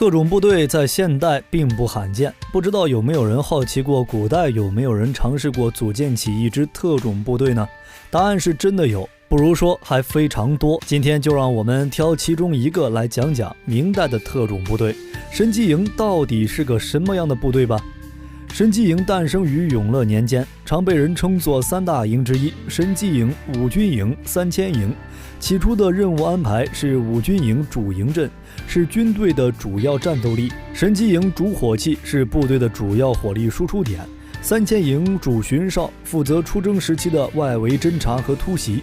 特种部队在现代并不罕见，不知道有没有人好奇过，古代有没有人尝试过组建起一支特种部队呢？答案是真的有，不如说还非常多。今天就让我们挑其中一个来讲讲明代的特种部队神机营到底是个什么样的部队吧。神机营诞生于永乐年间，常被人称作三大营之一：神机营、五军营、三千营。起初的任务安排是五军营主营阵，是军队的主要战斗力；神机营主火器，是部队的主要火力输出点；三千营主巡哨，负责出征时期的外围侦察和突袭。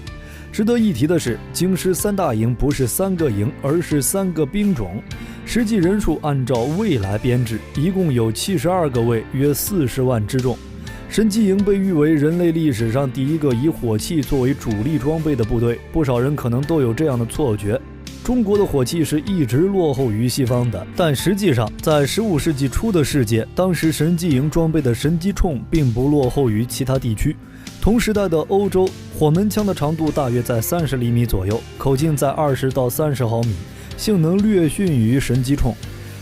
值得一提的是，京师三大营不是3个营，而是3个兵种，实际人数按照卫来编制，一共有72个卫，约40万之众。神机营被誉为人类历史上第一个以火器作为主力装备的部队，不少人可能都有这样的错觉：中国的火器是一直落后于西方的。但实际上，在15世纪初的世界，当时神机营装备的神机铳并不落后于其他地区。同时代的欧洲，火门枪的长度大约在30厘米左右，口径在20到30毫米，性能略逊于神机铳。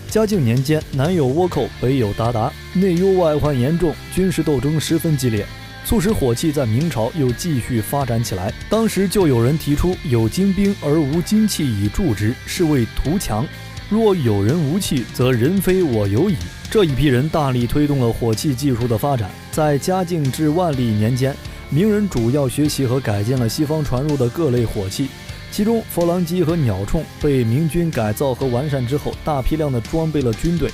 嘉靖年间，南有倭寇，北有鞑靼，内忧外患严重，军事斗争十分激烈，促使火器在明朝又继续发展起来。当时就有人提出，有精兵而无精器以助之，是谓图强；若有人无器，则人非我有矣。这一批人大力推动了火器技术的发展。在嘉靖至万历年间，明人主要学习和改进了西方传入的各类火器，其中佛郎机和鸟铳被明军改造和完善之后，大批量的装备了军队。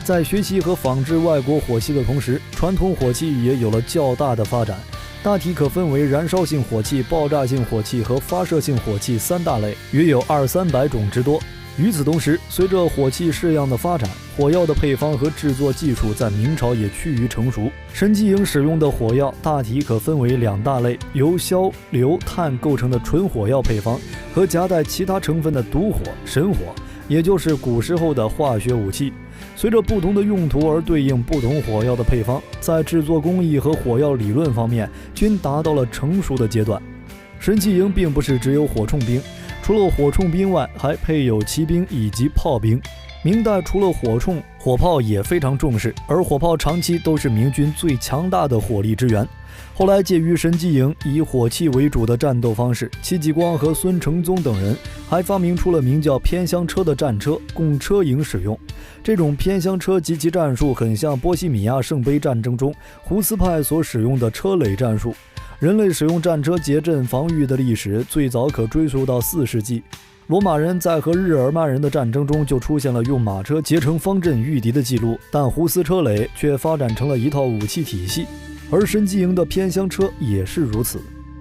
在学习和仿制外国火器的同时，传统火器也有了较大的发展，大体可分为燃烧性火器、爆炸性火器和发射性火器3大类，约有200-300种之多。与此同时，随着火器式样的发展，火药的配方和制作技术在明朝也趋于成熟。神机营使用的火药大体可分为2大类，由硝、硫、碳构成的纯火药配方和夹带其他成分的毒火、神火，也就是古时候的化学武器。随着不同的用途而对应不同火药的配方，在制作工艺和火药理论方面均达到了成熟的阶段。神机营并不是只有火铳兵，除了火铳兵外，还配有骑兵以及炮兵。明代除了火铳，火炮也非常重视，而火炮长期都是明军最强大的火力支援。后来介于神机营以火器为主的战斗方式，戚继光和孙承宗等人还发明出了名叫偏厢车的战车，供车营使用。这种偏厢车及其战术很像波西米亚圣杯战争中胡斯派所使用的车垒战术。人类使用战车结阵防御的历史最早可追溯到4世纪，罗马人在和日耳曼人的战争中就出现了用马车结成方阵御敌的记录，但胡斯车垒却发展成了一套武器体系，而神机营的偏厢车也是如此。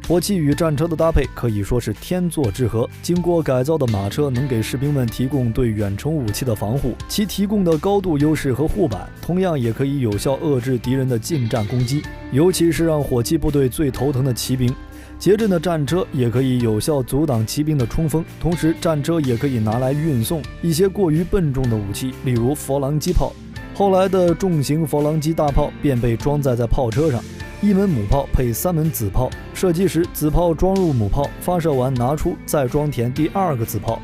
火器与战车的搭配可以说是天作之合，经过改造的马车能给士兵们提供对远程武器的防护，其提供的高度优势和护板同样也可以有效遏制敌人的近战攻击，尤其是让火器部队最头疼的骑兵。结阵的战车也可以有效阻挡骑兵的冲锋，同时战车也可以拿来运送一些过于笨重的武器，例如佛郎机炮。后来的重型佛郎机大炮便被装载在炮车上，1门母炮配3门子炮，射击时子炮装入母炮，发射完拿出，再装填第2个子炮。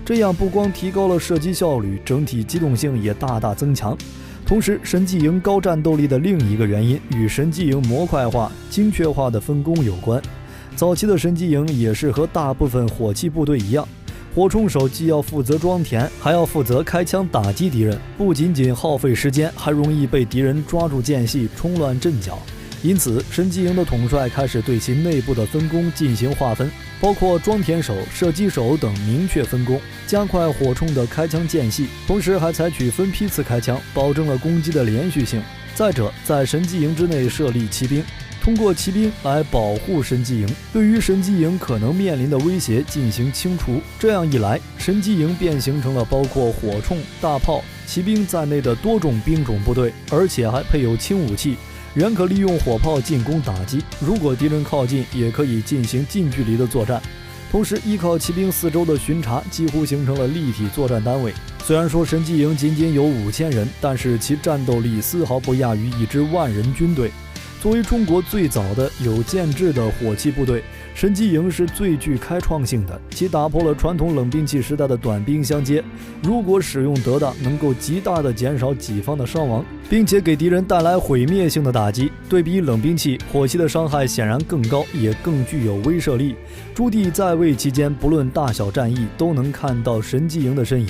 这样不光提高了射击效率，整体机动性也大大增强。同时，神机营高战斗力的另一个原因与神机营模块化、精确化的分工有关。早期的神机营也是和大部分火器部队一样，火铳手既要负责装填，还要负责开枪打击敌人，不仅仅耗费时间，还容易被敌人抓住间隙冲乱阵脚。因此，神机营的统帅开始对其内部的分工进行划分，包括装填手、射击手等明确分工，加快火铳的开枪间隙，同时还采取分批次开枪，保证了攻击的连续性。再者，在神机营之内设立骑兵，通过骑兵来保护神机营，对于神机营可能面临的威胁进行清除。这样一来，神机营便形成了包括火铳、大炮、骑兵在内的多种兵种部队，而且还配有轻武器，原可利用火炮进攻打击，如果敌人靠近，也可以进行近距离的作战。同时，依靠骑兵四周的巡查，几乎形成了立体作战单位。虽然说神机营仅仅有5000人，但是其战斗力丝毫不亚于一支10000人军队。作为中国最早的有建制的火器部队，神机营是最具开创性的，其打破了传统冷兵器时代的短兵相接。如果使用得当，能够极大的减少己方的伤亡，并且给敌人带来毁灭性的打击。对比冷兵器，火器的伤害显然更高，也更具有威慑力。朱棣在位期间，不论大小战役，都能看到神机营的身影，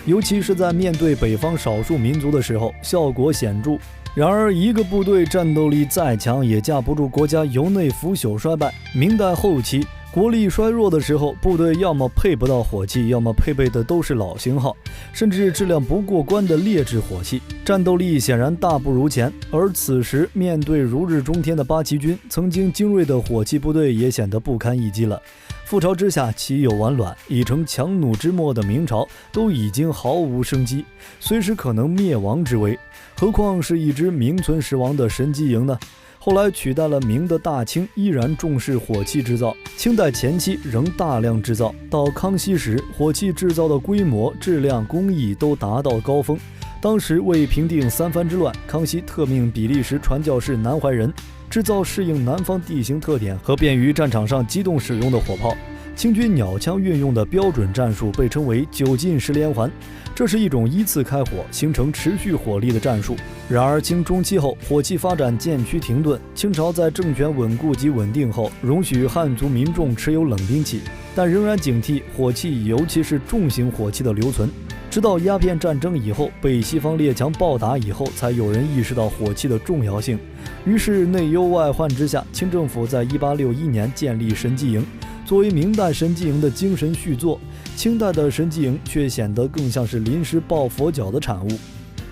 尤其是在面对北方少数民族的时候，效果显著。然而，一个部队战斗力再强，也架不住国家由内腐朽衰败。明代后期，国力衰弱的时候，部队要么配不到火器，要么配备的都是老型号，甚至质量不过关的劣质火器，战斗力显然大不如前。而此时，面对如日中天的八旗军，曾经精锐的火器部队也显得不堪一击了。覆巢之下，岂有完卵？已成强弩之末的明朝，都已经毫无生机，随时可能灭亡之危。何况是一支名存实亡的神机营呢？后来取代了明的大清，依然重视火器制造。清代前期仍大量制造，到康熙时，火器制造的规模、质量、工艺都达到高峰。当时为平定三藩之乱，康熙特命比利时传教士南怀仁制造适应南方地形特点和便于战场上机动使用的火炮。清军鸟枪运用的标准战术被称为9进10连环，这是一种依次开火形成持续火力的战术。然而清中期后，火器发展渐趋停顿，清朝在政权稳固及稳定后，容许汉族民众持有冷兵器，但仍然警惕火器，尤其是重型火器的留存。直到鸦片战争以后，被西方列强暴打以后，才有人意识到火器的重要性。于是内忧外患之下，清政府在1861年建立神机营。作为明代神机营的精神续作，清代的神机营却显得更像是临时抱佛脚的产物。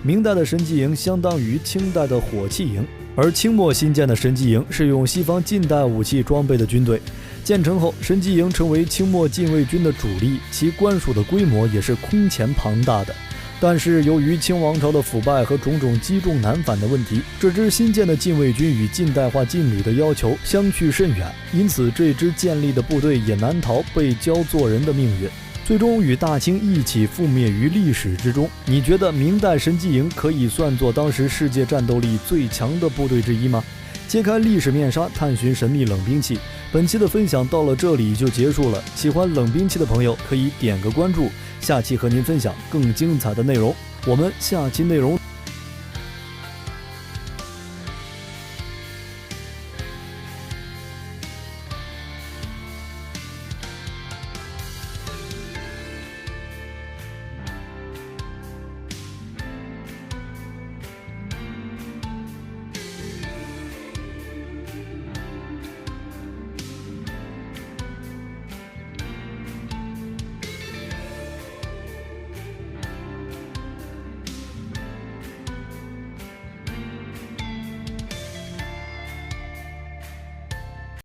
明代的神机营相当于清代的火器营，而清末新建的神机营是用西方近代武器装备的军队。建成后，神机营成为清末禁卫军的主力，其官署的规模也是空前庞大的。但是由于清王朝的腐败和种种积重难返的问题，这支新建的禁卫军与近代化禁旅的要求相去甚远，因此这支建立的部队也难逃被教做人的命运，最终与大清一起覆灭于历史之中。你觉得明代神机营可以算作当时世界战斗力最强的部队之一吗？揭开历史面纱，探寻神秘冷兵器。本期的分享到了这里就结束了，喜欢冷兵器的朋友可以点个关注，下期和您分享更精彩的内容。我们下期内容